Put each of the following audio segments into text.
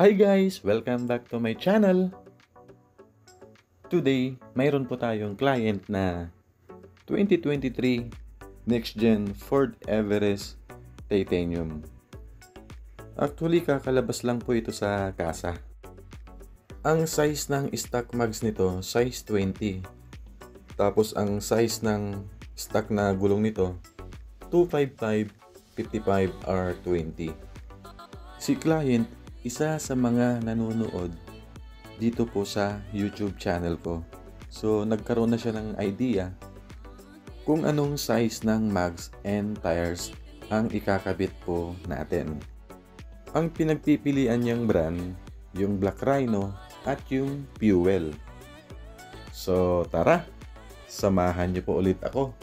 Hi guys! Welcome back to my channel! Today, mayroon po tayong client na 2023 Next Gen Ford Everest Titanium. Actually, kakalabas lang po ito sa kasa. Ang size ng stock mags nito, size 20. Tapos ang size ng stock na gulong nito, 255/55R20. Si client, isa sa mga nanonood dito po sa YouTube channel ko. So, nagkaroon na siya ng idea kung anong size ng mags and tires ang ikakabit po natin. Ang pinagpipilian niyang brand, yung Black Rhino at yung Fuel. So, tara! Samahan niyo po ulit ako.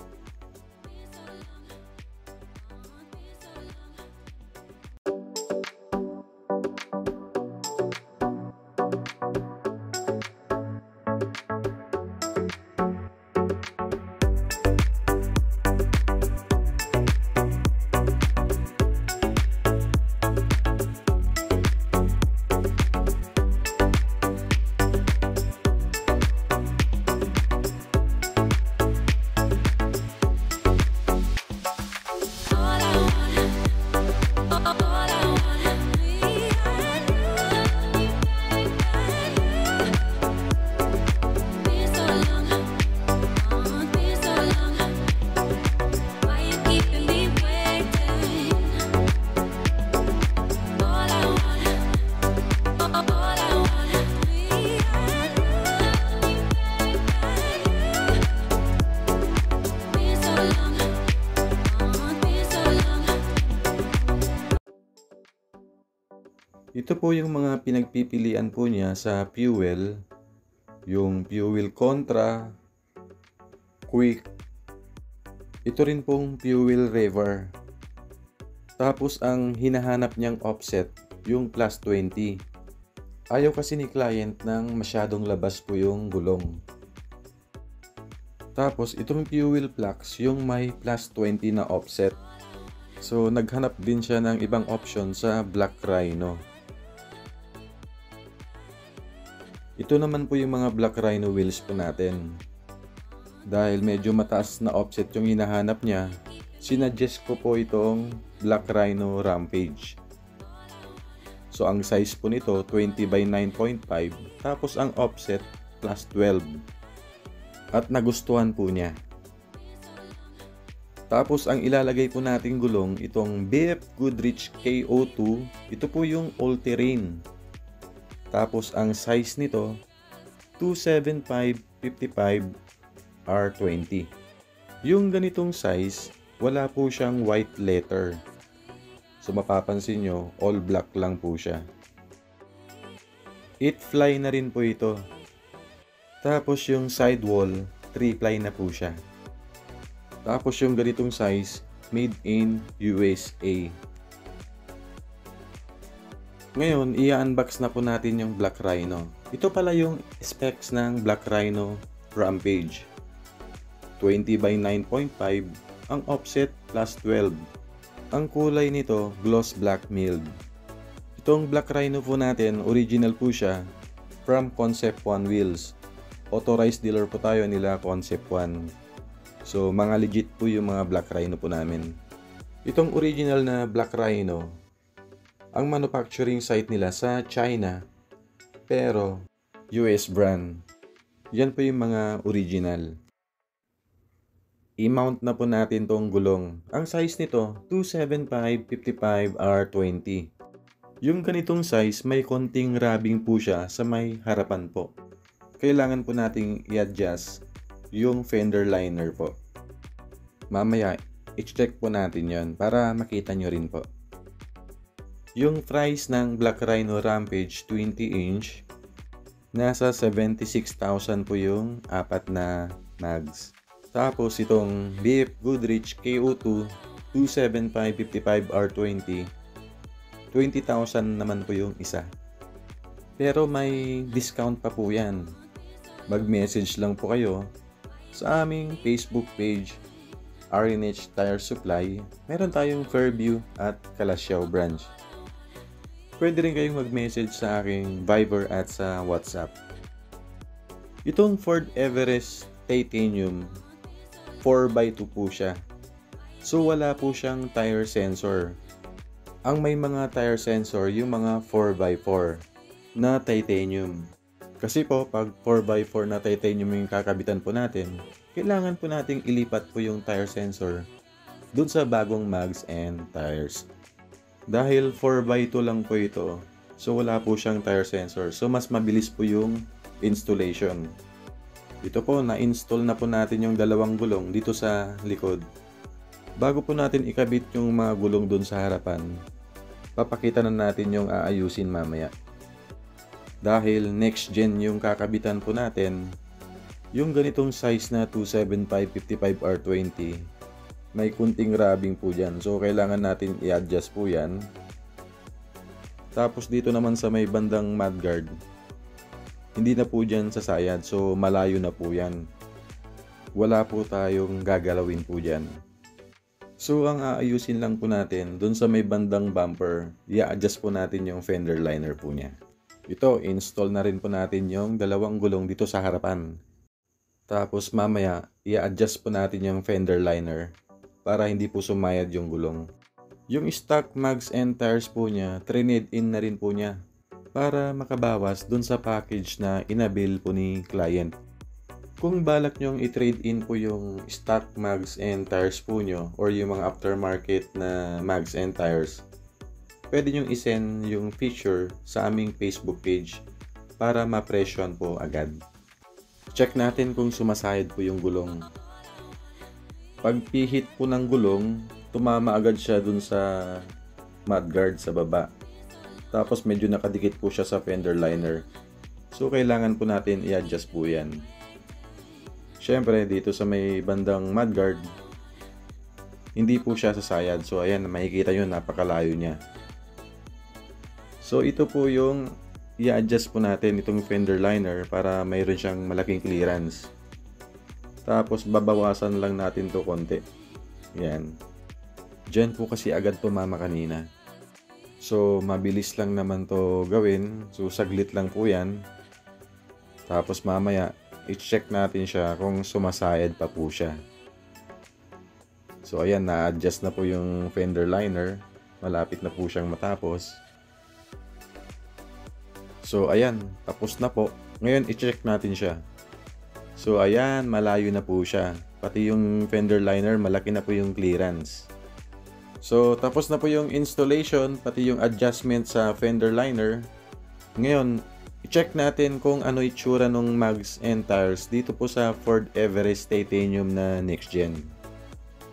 Ito po yung mga pinagpipilian po niya sa Fuel. Yung Fuel Contra, Quick. Ito rin pong Fuel Rever. Tapos ang hinahanap niyang offset, yung plus 20. Ayaw kasi ni client nang masyadong labas po yung gulong. Tapos itong Fuel Flux, yung may plus 20 na offset. So naghanap din siya ng ibang option sa Black Rhino. Ito naman po yung mga Black Rhino wheels po natin. Dahil medyo mataas na offset yung hinahanap niya, sinuggest ko po itong Black Rhino Rampage. So ang size po nito 20/9.5, tapos ang offset plus 12. At nagustuhan po niya. Tapos ang ilalagay po nating gulong, itong BF Goodrich KO2, ito po yung all-terrain. Tapos ang size nito 275/55R20. Yung ganitong size, wala po siyang white letter. So mapapansin nyo, all black lang po siya. It fly na rin po ito. Tapos yung sidewall, 3-ply na po siya. Tapos yung ganitong size, made in USA. Ngayon, i-unbox na po natin yung Black Rhino. Ito pala yung specs ng Black Rhino Rampage. 20/9.5, ang offset plus 12. Ang kulay nito, gloss black milled. Itong Black Rhino po natin, original po siya from Concept One Wheels. Authorized dealer po tayo nila Concept One. So, mga legit po yung mga Black Rhino po namin. Itong original na Black Rhino, ang manufacturing site nila sa China, pero US brand. Yan po yung mga original. I-mount na po natin tong gulong. Ang size nito, 275/55R20. Yung ganitong size, may konting rubbing po siya sa may harapan po. Kailangan po nating i-adjust yung fender liner po. Mamaya, i-check po natin yon para makita nyo rin po. Yung price ng Black Rhino Rampage 20-inch, nasa 76,000 po yung apat na mags. Tapos itong BF Goodrich KO2 275/55R20, 20,000 naman po yung isa. Pero may discount pa po yan. Mag-message lang po kayo sa aming Facebook page, RNH Tire Supply. Meron tayong Fairview at Calasiao branch. Pwede rin kayong mag-message sa aking Viber at sa WhatsApp. Itong Ford Everest Titanium, 4x2 po siya. So wala po siyang tire sensor. Ang may mga tire sensor, yung mga 4x4 na titanium. Kasi po, pag 4x4 na titanium yung kakabitan po natin, kailangan po nating ilipat po yung tire sensor dun sa bagong mags and tires. Dahil 4x2 lang po ito, so wala po siyang tire sensor. So mas mabilis po yung installation. Ito po, na-install na po natin yung dalawang gulong dito sa likod. Bago po natin ikabit yung mga gulong dun sa harapan, papakita na natin yung aayusin mamaya. Dahil next gen yung kakabitan po natin, yung ganitong size na 275/55R20, may kunting rubbing po dyan. So kailangan natin i-adjust po yan. Tapos dito naman sa may bandang mudguard, hindi na po dyan sasayad. So malayo na po yan. Wala po tayong gagalawin po dyan. So ang aayusin lang po natin, dun sa may bandang bumper, i-adjust po natin yung fender liner po niya. Ito, install na rin po natin yung dalawang gulong dito sa harapan. Tapos mamaya, i-adjust po natin yung fender liner para hindi po sumayad yung gulong. Yung stock mags and tires po niya, trinade in na rin po niya para makabawas dun sa package na inabil po ni client. Kung balak nyong i-trade in po yung stock mags and tires po nyo or yung mga aftermarket na mags and tires, pwede nyong isend yung picture sa aming Facebook page para ma-presyon po agad. Check natin kung sumasayad po yung gulong. Pag pihit po ng gulong, tumama agad siya dun sa mudguard sa baba. Tapos medyo nakadikit po siya sa fender liner. So kailangan po natin i-adjust po yan. Syempre dito sa may bandang mudguard, hindi po siya sasayad. So ayan, makikita nyo, napakalayo niya. So ito po yung i-adjust po natin itong fender liner para mayroon siyang malaking clearance. Tapos babawasan lang natin to konti. Yan. Diyan po kasi agad tumama kanina. So mabilis lang naman to gawin. So saglit lang po yan. Tapos mamaya i-check natin siya kung sumasayad pa po siya. So ayan, na-adjust na po yung fender liner. Malapit na po siyang matapos. So ayan, tapos na po. Ngayon i-check natin siya. So ayan, malayo na po siya. Pati yung fender liner, malaki na po yung clearance. So tapos na po yung installation, pati yung adjustment sa fender liner. Ngayon, i-check natin kung ano itsura ng mags and tires dito po sa Ford Everest Titanium na next gen.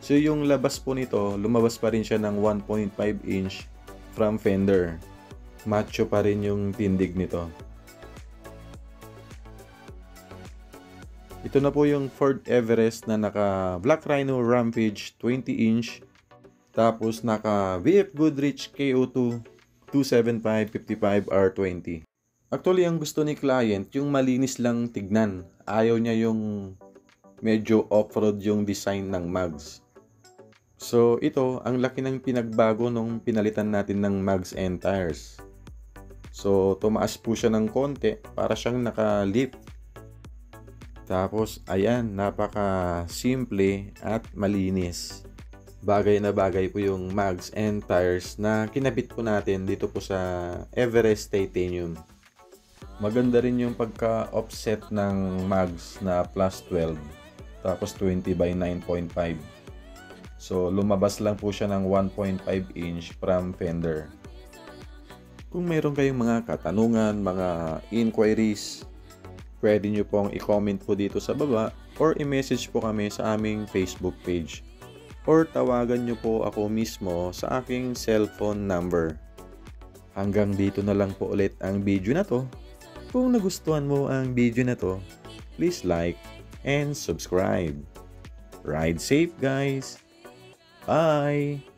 So yung labas po nito, lumabas pa rin siya ng 1.5 inch from fender. Macho pa rin yung tindig nito. Ito na po yung Ford Everest na naka Black Rhino Rampage 20 inch. Tapos naka VF Goodrich KO2 275/55R20. Actually, ang gusto ni client, yung malinis lang tignan. Ayaw niya yung medyo off-road yung design ng mags. So ito, ang laki ng pinagbago nung pinalitan natin ng mags and tires. So tumaas po siya ng konti para siyang naka-lift. Tapos ayan, napaka simple at malinis. Bagay na bagay po yung mags and tires na kinabit po natin dito po sa Everest Titanium. Maganda rin yung pagka-offset ng mags na +12. Tapos 20/9.5. So lumabas lang po siya ng 1.5 inch from fender. Kung mayroon kayong mga katanungan, mga inquiries, pwede nyo pong i-comment po dito sa baba or i-message po kami sa aming Facebook page. Or tawagan nyo po ako mismo sa aking cellphone number. Hanggang dito na lang po ulit ang video na to. Kung nagustuhan mo ang video na to, please like and subscribe. Ride safe, guys! Bye!